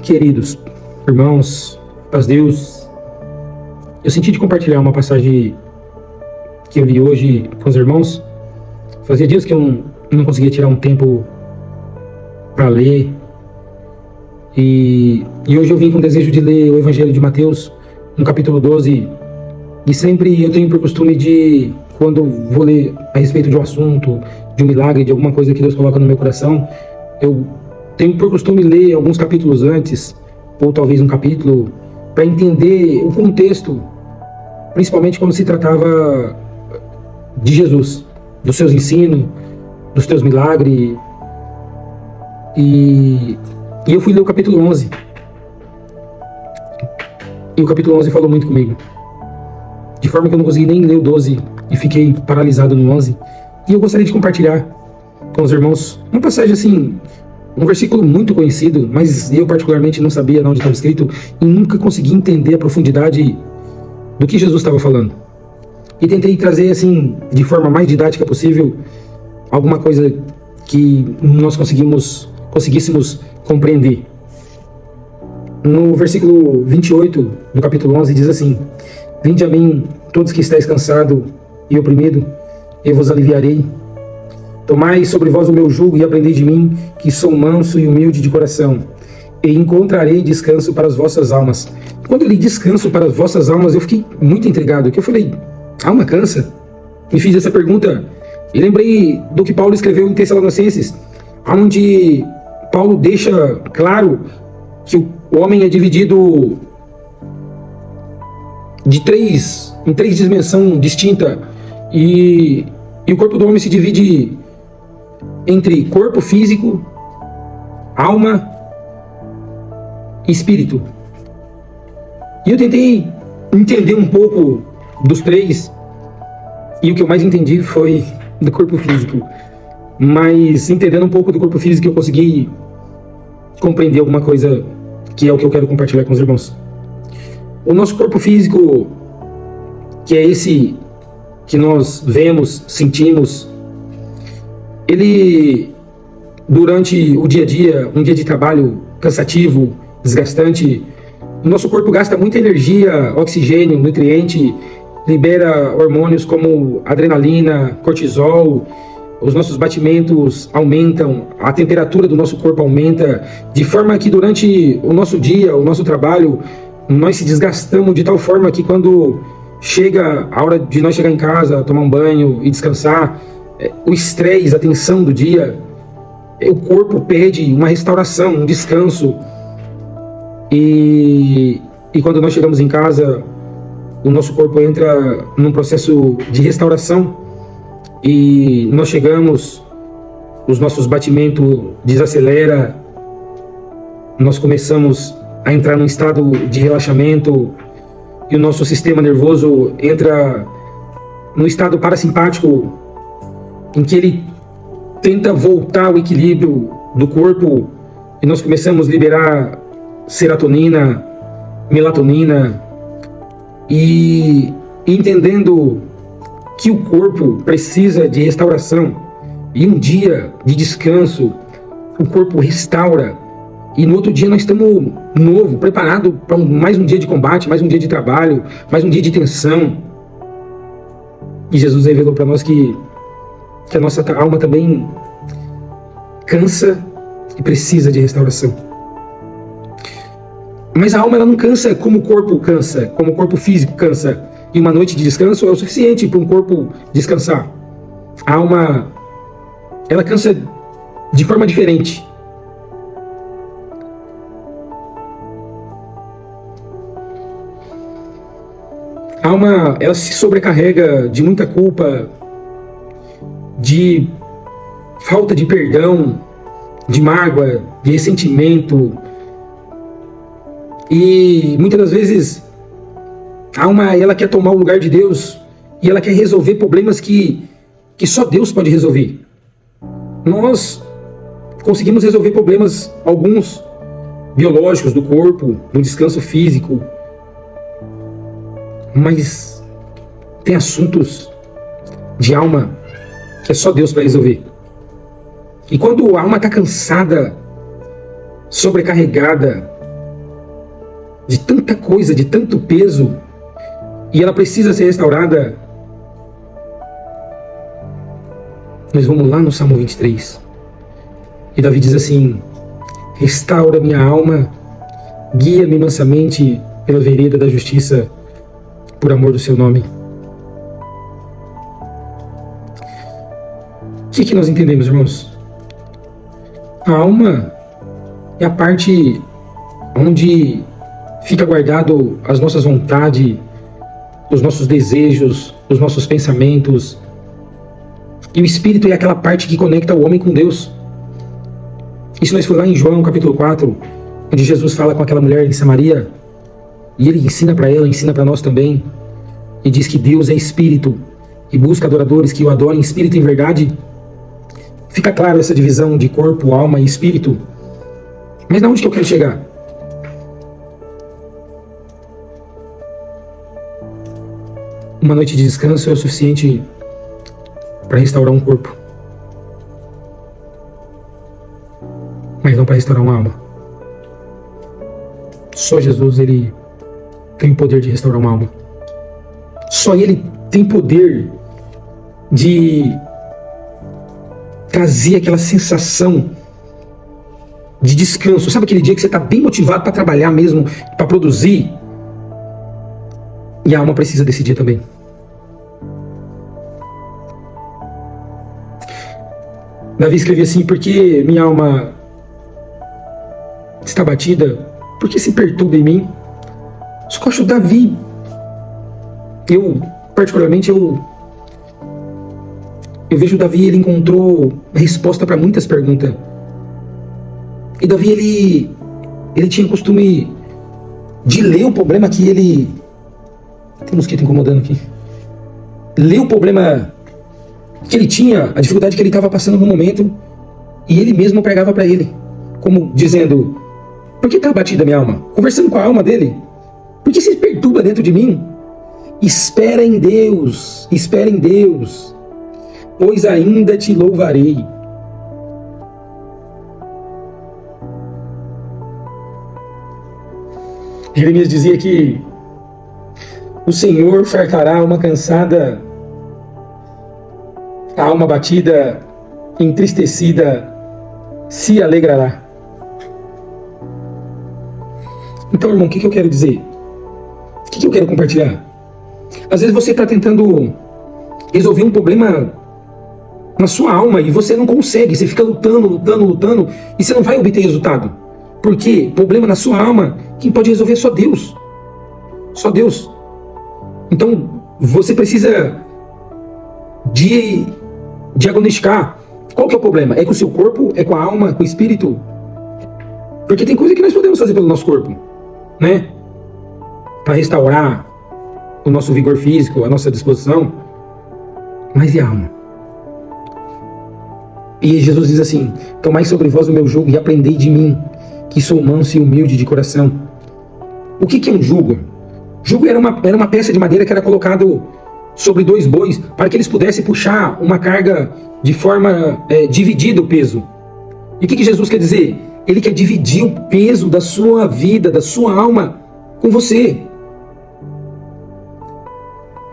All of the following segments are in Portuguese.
Queridos irmãos, paz Deus, eu senti de compartilhar uma passagem que eu li hoje com os irmãos. Fazia dias que eu não conseguia tirar um tempo para ler, e hoje eu vim com o desejo de ler o Evangelho de Mateus, no capítulo 12, e sempre eu tenho por costume de, quando vou ler a respeito de um assunto, de um milagre, de alguma coisa que Deus coloca no meu coração, eu tenho por costume ler alguns capítulos antes, ou talvez um capítulo, para entender o contexto, principalmente quando se tratava de Jesus, dos seus ensinos, dos seus milagres. E eu fui ler o capítulo 11. E o capítulo 11 falou muito comigo, de forma que eu não consegui nem ler o 12 e fiquei paralisado no 11. E eu gostaria de compartilhar com os irmãos uma passagem assim, um versículo muito conhecido, mas eu particularmente não sabia onde estava escrito e nunca consegui entender a profundidade do que Jesus estava falando. E tentei trazer assim, de forma mais didática possível, alguma coisa que nós conseguíssemos compreender. No versículo 28 do capítulo 11 diz assim: Vinde a mim, todos que estáis cansados e oprimidos, eu vos aliviarei. Tomai sobre vós o meu jugo e aprendei de mim, que sou manso e humilde de coração, e encontrarei descanso para as vossas almas. Quando eu li descanso para as vossas almas, eu fiquei muito intrigado, porque eu falei, alma cansa? Me fiz essa pergunta e lembrei do que Paulo escreveu em Tessalonicenses, onde Paulo deixa claro que o homem é dividido em três dimensões distintas, e o corpo do homem se divide entre corpo físico, alma e espírito. E eu tentei entender um pouco dos três, e o que eu mais entendi foi do corpo físico. Mas entendendo um pouco do corpo físico, eu consegui compreender alguma coisa que é o que eu quero compartilhar com os irmãos. O nosso corpo físico, que é esse que nós vemos, sentimos, ele, durante o dia a dia, um dia de trabalho cansativo, desgastante, o nosso corpo gasta muita energia, oxigênio, nutriente, libera hormônios como adrenalina, cortisol, os nossos batimentos aumentam, a temperatura do nosso corpo aumenta, de forma que durante o nosso dia, o nosso trabalho, nós se desgastamos de tal forma que quando chega a hora de nós chegar em casa, tomar um banho e descansar, o estresse, a tensão do dia, o corpo pede uma restauração, um descanso. E quando nós chegamos em casa, o nosso corpo entra num processo de restauração, e nós chegamos, os nossos batimentos desaceleram, nós começamos a entrar num estado de relaxamento, e o nosso sistema nervoso entra no estado parasimpático, em que ele tenta voltar ao equilíbrio do corpo, e nós começamos a liberar serotonina, melatonina, e entendendo que o corpo precisa de restauração, e um dia de descanso o corpo restaura, e no outro dia nós estamos novo, preparado para mais um dia de combate, mais um dia de trabalho, mais um dia de tensão. E Jesus revelou para nós que a nossa alma também cansa e precisa de restauração. Mas a alma, ela não cansa como o corpo cansa, como o corpo físico cansa. E uma noite de descanso é o suficiente para um corpo descansar. A alma, ela cansa de forma diferente. A alma, ela se sobrecarrega de muita culpa, de falta de perdão, de mágoa, de ressentimento. E muitas das vezes a alma, ela quer tomar o lugar de Deus, e ela quer resolver problemas que só Deus pode resolver. Nós conseguimos resolver problemas, alguns biológicos do corpo, no descanso físico, mas tem assuntos de alma que é só Deus para resolver. E quando a alma está cansada, sobrecarregada, de tanta coisa, de tanto peso, e ela precisa ser restaurada. Nós vamos lá no Salmo 23. E Davi diz assim: restaura minha alma, guia-me mansamente pela vereda da justiça, por amor do seu nome. O que nós entendemos, irmãos? A alma é a parte onde fica guardado as nossas vontades, os nossos desejos, os nossos pensamentos. E o espírito é aquela parte que conecta o homem com Deus. Isso nós foi lá em João capítulo 4, onde Jesus fala com aquela mulher em Samaria, e ele ensina para ela, ensina para nós também, e diz que Deus é espírito, e busca adoradores que o adorem em espírito e em verdade. Fica claro essa divisão de corpo, alma e espírito. Mas aonde que eu quero chegar? Uma noite de descanso é o suficiente para restaurar um corpo, mas não para restaurar uma alma. Só Jesus, ele tem o poder de restaurar uma alma. Só ele tem poder de trazer aquela sensação de descanso. Sabe aquele dia que você está bem motivado para trabalhar mesmo, para produzir? E a alma precisa desse dia também. Davi escrevia assim: porque minha alma está batida, porque se perturba em mim. Só que eu acho Davi, particularmente, eu vejo Davi, ele encontrou resposta para muitas perguntas. E Davi, ele tinha o costume de ler o problema que ele... Tem um mosquito incomodando aqui. Ler o problema que ele tinha, a dificuldade que ele estava passando no momento, e ele mesmo pregava para ele, como dizendo: por que está abatida minha alma? Conversando com a alma dele. Por que se perturba dentro de mim? Espera em Deus, pois ainda te louvarei. Jeremias dizia que o Senhor fartará a alma cansada, a alma abatida, entristecida, se alegrará. Então, irmão, o que eu quero dizer? O que eu quero compartilhar? Às vezes você está tentando resolver um problema na sua alma e você não consegue, você fica lutando, e você não vai obter resultado. Por quê? Problema na sua alma, quem pode resolver é só Deus. Só Deus. Então, você precisa diagnosticar qual que é o problema. É com o seu corpo? É com a alma? Com o espírito? Porque tem coisa que nós podemos fazer pelo nosso corpo, né? Para restaurar o nosso vigor físico, a nossa disposição. Mas e a alma? E Jesus diz assim: tomai sobre vós o meu jugo e aprendei de mim, que sou manso e humilde de coração. O que é um jugo? Jugo era uma peça de madeira que era colocado sobre dois bois, para que eles pudessem puxar uma carga de forma dividida o peso. E o que Jesus quer dizer? Ele quer dividir o peso da sua vida, da sua alma com você.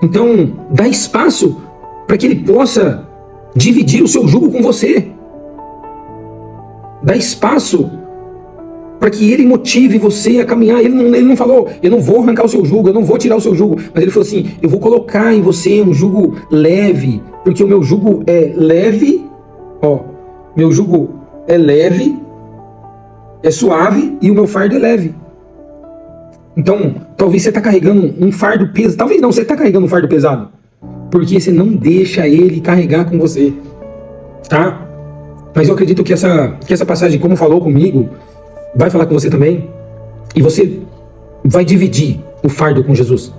Então, dá espaço para que ele possa dividir o seu jugo com você. Dá espaço para que ele motive você a caminhar. Ele não falou: eu não vou arrancar o seu jugo, eu não vou tirar o seu jugo. Mas ele falou assim: eu vou colocar em você um jugo leve, porque o meu jugo é leve, meu jugo é leve, é suave, e o meu fardo é leve. Então, talvez você está carregando um fardo pesado. Talvez não, você está carregando um fardo pesado, porque você não deixa ele carregar com você, tá? Mas eu acredito que essa passagem, como falou comigo, vai falar com você também, e você vai dividir o fardo com Jesus,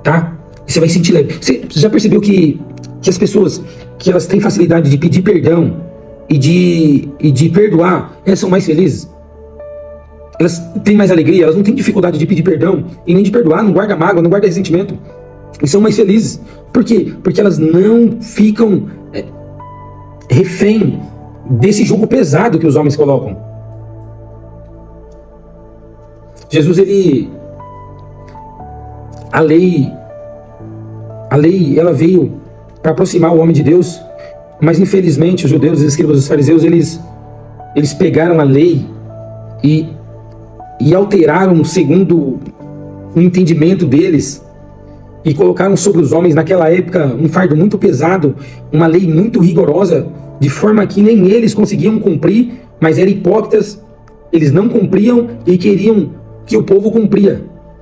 tá? E você vai sentir leve. Você já percebeu que as pessoas que elas têm facilidade de pedir perdão e de perdoar, elas são mais felizes? Elas têm mais alegria, elas não têm dificuldade de pedir perdão e nem de perdoar, não guarda mágoa, não guarda ressentimento, e são mais felizes. Por quê? Porque elas não ficam refém desse jugo pesado que os homens colocam. Jesus, a lei, ela veio para aproximar o homem de Deus, mas infelizmente os judeus, os escribas, os fariseus, eles pegaram a lei e alteraram segundo o entendimento deles e colocaram sobre os homens naquela época um fardo muito pesado, uma lei muito rigorosa, de forma que nem eles conseguiam cumprir, mas eram hipócritas, eles não cumpriam e queriam que o povo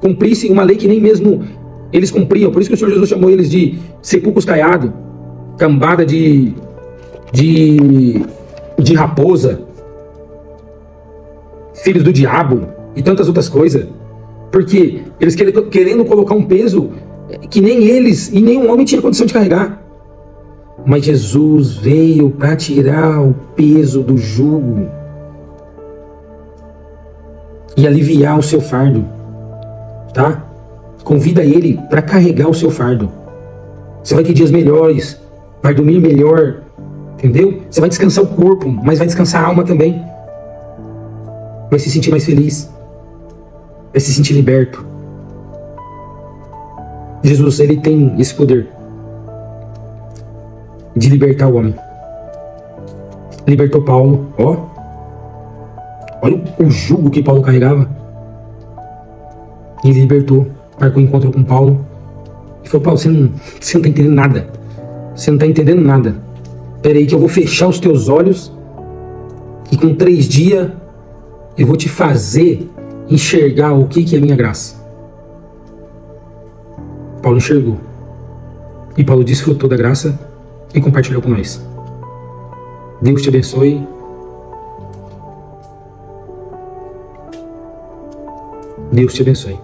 cumprisse uma lei que nem mesmo eles cumpriam. Por isso que o Senhor Jesus chamou eles de sepulcros caiados, cambada de raposa, filhos do diabo e tantas outras coisas, porque eles querendo colocar um peso que nem eles e nenhum homem tinha condição de carregar. Mas Jesus veio para tirar o peso do jugo e aliviar o seu fardo, tá? Convida ele para carregar o seu fardo. Você vai ter dias melhores, vai dormir melhor, entendeu? Você vai descansar o corpo, mas vai descansar a alma também. Vai se sentir mais feliz, vai se sentir liberto. Jesus, ele tem esse poder de libertar o homem. Libertou Paulo, olha o jugo que Paulo carregava. Ele libertou, marcou um encontro com Paulo e falou: Paulo, você não tá entendendo nada. Você não tá entendendo nada. Espera aí que eu vou fechar os teus olhos e com 3 dias eu vou te fazer enxergar o que é minha graça. Paulo enxergou. E Paulo desfrutou da graça e compartilhou com nós. Deus te abençoe. Deus te abençoe.